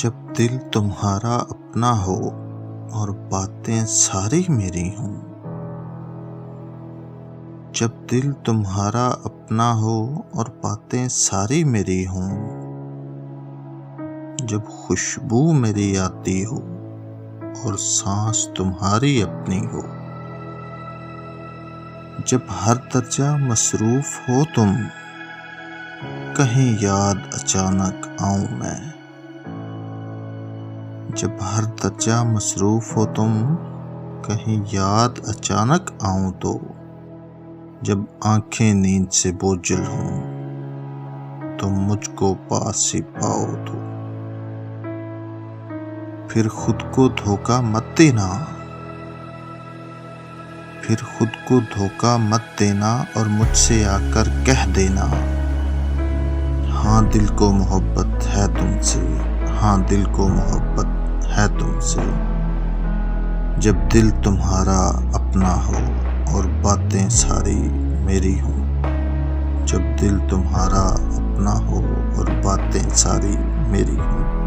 जब दिल तुम्हारा अपना हो और बातें सारी मेरी हों। जब दिल तुम्हारा अपना हो और बातें सारी मेरी हों। जब खुशबू मेरी आती हो और सांस तुम्हारी अपनी हो। जब हर दर्जा मसरूफ हो तुम, कहीं याद अचानक आऊं मैं। जब हर दर्जा मसरूफ हो तुम, कहीं याद अचानक आऊं तो। जब आंखें नींद से बोझल हों, तुम मुझको पास ही पाओ तो। फिर खुद को धोखा मत देना, फिर खुद को धोखा मत देना और मुझसे आकर कह देना, हाँ दिल को मोहब्बत है तुमसे, हाँ दिल को मोहब्बत है तुमसे। जब दिल तुम्हारा अपना हो और बातें सारी मेरी हों। जब दिल तुम्हारा अपना हो और बातें सारी मेरी हों।